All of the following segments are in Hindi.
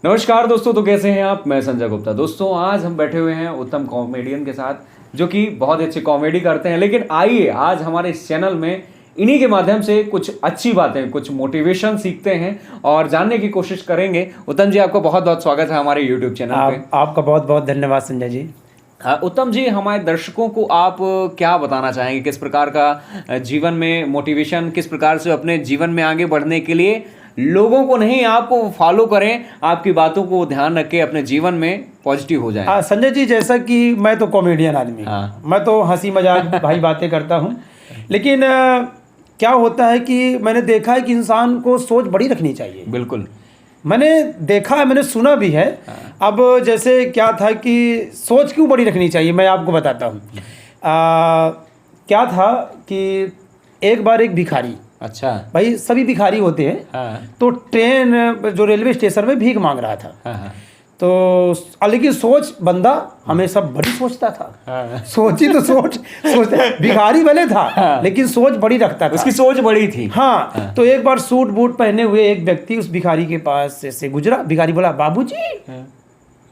नमस्कार दोस्तों, तो कैसे हैं आप। मैं संजय गुप्ता। दोस्तों आज हम बैठे हुए हैं उत्तम कॉमेडियन के साथ जो कि बहुत अच्छी कॉमेडी करते हैं। लेकिन आइए आज हमारे इस चैनल में इन्हीं के माध्यम से कुछ अच्छी बातें, कुछ मोटिवेशन सीखते हैं और जानने की कोशिश करेंगे। उत्तम जी, आपका बहुत बहुत स्वागत है हमारे यूट्यूब चैनल पे। आपका बहुत बहुत धन्यवाद संजय जी। उत्तम जी, हमारे दर्शकों को आप क्या बताना चाहेंगे, किस प्रकार का जीवन में मोटिवेशन, किस प्रकार से अपने जीवन में आगे बढ़ने के लिए लोगों को नहीं आपको फॉलो करें, आपकी बातों को ध्यान रख के अपने जीवन में पॉजिटिव हो जाए। संजय जी, जैसा कि मैं तो कॉमेडियन आदमी हूँ, मैं तो हंसी मजाक भाई बातें करता हूँ। लेकिन क्या होता है कि मैंने देखा है कि इंसान को सोच बड़ी रखनी चाहिए। बिल्कुल, मैंने देखा है, मैंने सुना भी है। अब जैसे क्या था कि सोच क्यों बड़ी रखनी चाहिए, मैं आपको बताता हूँ। क्या था कि एक बार एक भिखारी, अच्छा भाई सभी भिखारी होते हैं, तो ट्रेन जो रेलवे स्टेशन में भीख मांग रहा था। तो लेकिन सोच बंदा हमेशा बड़ी सोचता था। सोची तो सोचता भिखारी भले था, लेकिन सोच बड़ी रखता था। उसकी सोच बड़ी थी। हाँ, तो एक बार सूट बूट पहने हुए एक व्यक्ति उस भिखारी के पास से गुजरा। भिखारी बोला, बाबूजी,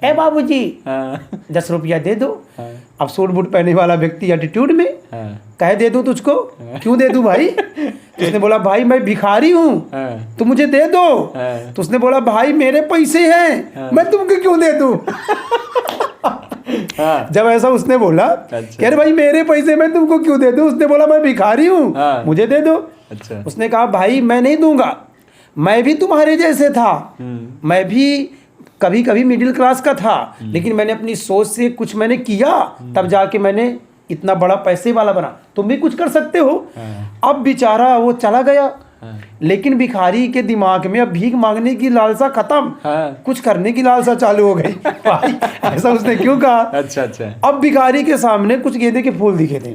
ए बाबूजी, 10 रुपया दे दो। अब सूट बूट पहने वाला व्यक्ति एटीट्यूड में कहे, दे दूं तुझको? क्यों दे दूं भाई? तो उसने बोला, भाई मैं भिखारी हूँ, तो मुझे दे दो। तो उसने बोला, भाई मेरे पैसे हैं, मैं तुमको क्यों दे दूं? जब ऐसा उसने बोला, कह रहे भाई मेरे पैसे मैं तुमको क्यों दे दूं? उसने बोला, मैं भिखारी हूँ, मुझे दे दो। अच्छा। उसने कहा, भाई मैं नहीं दूंगा, मैं भी तुम्हारे जैसे था, मैं भी कभी कभी मिडिल क्लास का था, लेकिन मैंने अपनी सोच से कुछ मैंने किया, तब जाके मैंने इतना बड़ा पैसे वाला बना। तुम भी कुछ कर सकते हो। अब बेचारा वो चला गया, लेकिन भिखारी के दिमाग में अब भीख मांगने की लालसा खत्म, कुछ करने की लालसा चालू हो गई। भाई ऐसा उसने क्यों कहा? अच्छा अच्छा। अब भिखारी के सामने कुछ गेंदे के फूल दिखे थे,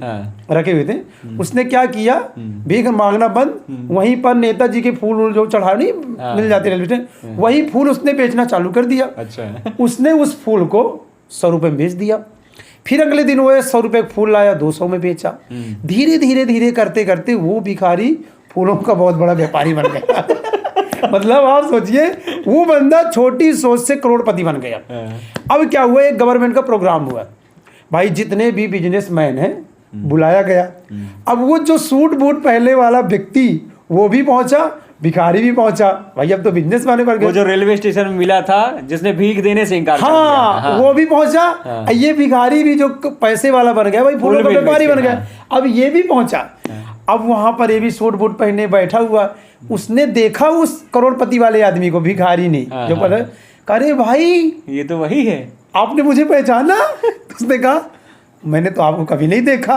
रखे हुए थे। उसने क्या किया, भीख मांगना बंद, वहीं पर नेताजी के फूल जो चढ़ा नहीं मिल जाते रेलवे स्टेशन, वही फूल उसने बेचना चालू कर दिया। अच्छा। उसने उस फूल को 100 रुपए में बेच दिया। फिर अगले दिन वो 100 रुपए फूल लाया, 200 में बेचा। धीरे धीरे धीरे करते करते वो भिखारी फूलों का बहुत बड़ा व्यापारी बन गया। मतलब आप सोचिए, वो बंदा छोटी सोच से करोड़पति बन गया। अब क्या हुआ, एक गवर्नमेंट का प्रोग्राम हुआ, भाई जितने भी बिजनेसमैन हैं बुलाया गया। अब वो जो सूट बूट पहले वाला व्यक्ति वो भी पहुंचा, भिखारी भी पहुंचा। भाई अब तो बिजनेस मैन बन गए। वो जो रेलवे स्टेशन में मिला था, जिसने भीख देने से इनकार कर दिया, वो भी पहुंचा। ये भिखारी भी जो पैसे वाला बन गया, भाई फूलों का व्यापारी बन गया। अब ये भी पहुंचा। अब वहां पर ये भी सूट बूट पहने बैठा हुआ, उसने देखा उस करोड़पति वाले आदमी को, भिखारी ने, जो पता, अरे भाई ये तो वही है, आपने मुझे पहचाना? उसने कहा, मैंने तो आपको कभी नहीं देखा।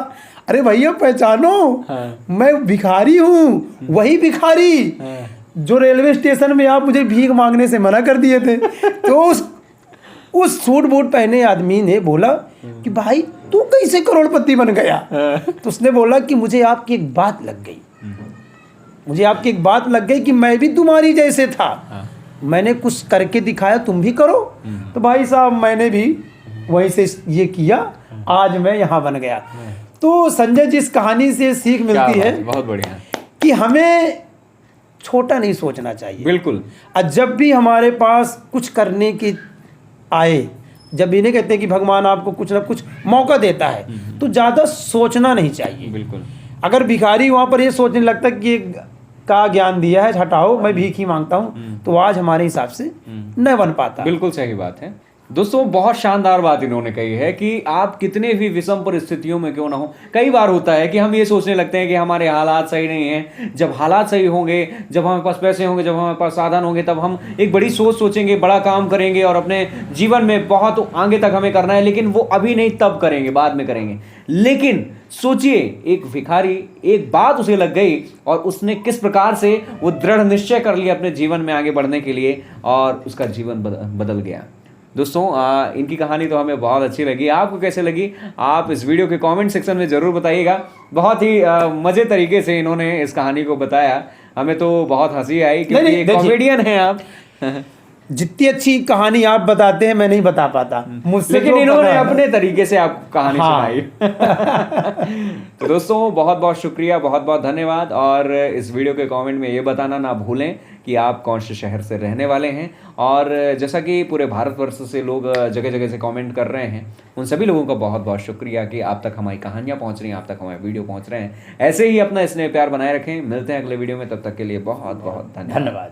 अरे भैया पहचानो, मैं भिखारी हूँ, वही भिखारी जो रेलवे स्टेशन में आप मुझे भीख मांगने से मना कर दिए थे। तो उस सूट बूट पहने आदमी ने बोला कि भाई तू कैसे करोड़पति बन गया? तो उसने बोला कि मुझे आपकी एक बात लग गई, मुझे आपकी एक बात लग गई कि मैं भी तुम्हारी जैसे था, मैंने कुछ करके दिखाया, तुम भी करो। तो भाई साहब मैंने भी वहीं से ये किया, आज मैं यहाँ बन गया। तो संजय जी, इस कहानी से सीख मिलती है, बहुत बढ़िया, कि हमें छोटा नहीं सोचना चाहिए। बिल्कुल। जब भी हमारे पास कुछ करने की आए, जब इन्हें कहते हैं कि भगवान आपको कुछ ना कुछ मौका देता है, तो ज़्यादा सोचना नहीं चाहिए। बिल्कुल। अगर भिखारी वहाँ पर ये सोचने लगता कि ये का ज्ञान दिया है, हटाओ मैं भीख ही मांगता हूँ, तो आज हमारे हिसाब से न बन पाता। बिल्कुल सही बात है। दोस्तों बहुत शानदार बात इन्होंने कही है कि आप कितने भी विषम परिस्थितियों में क्यों ना हो, कई बार होता है कि हम ये सोचने लगते हैं कि हमारे हालात सही नहीं हैं। जब हालात सही होंगे, जब हमारे पास पैसे होंगे, जब हमारे पास साधन होंगे, तब हम एक बड़ी सोच सोचेंगे, बड़ा काम करेंगे और अपने जीवन में बहुत आगे तक हमें करना है। लेकिन वो अभी नहीं, तब करेंगे, बाद में करेंगे। लेकिन सोचिए, एक भिखारी, एक बात उसे लग गई और उसने किस प्रकार से वो दृढ़ निश्चय कर लिया अपने जीवन में आगे बढ़ने के लिए, और उसका जीवन बदल गया। दोस्तों इनकी कहानी तो हमें बहुत अच्छी लगी। आपको कैसे लगी, आप इस वीडियो के कमेंट सेक्शन में ज़रूर बताइएगा। बहुत ही मज़े तरीके से इन्होंने इस कहानी को बताया, हमें तो बहुत हंसी आई, क्योंकि एक कॉमेडियन हैं आप। जितनी अच्छी कहानी आप बताते हैं मैं नहीं बता पाता मुझसे लेकिन जो इन्होंने पता है- अपने तरीके से आप कहानी हाँ। सुनाई। तो दोस्तों बहुत बहुत शुक्रिया, बहुत बहुत धन्यवाद। और इस वीडियो के कमेंट में ये बताना ना भूलें कि आप कौन से शहर से रहने वाले हैं। और जैसा कि पूरे भारतवर्ष से लोग जगह जगह से कमेंट कर रहे हैं, उन सभी लोगों का बहुत बहुत शुक्रिया कि आप तक हमारी कहानियाँ पहुँच रही हैं, आप तक हमारे वीडियो पहुँच रहे हैं। ऐसे ही अपना स्नेह प्यार बनाए रखें। मिलते हैं अगले वीडियो में, तब तक के लिए बहुत बहुत धन्यवाद। धन्यवाद।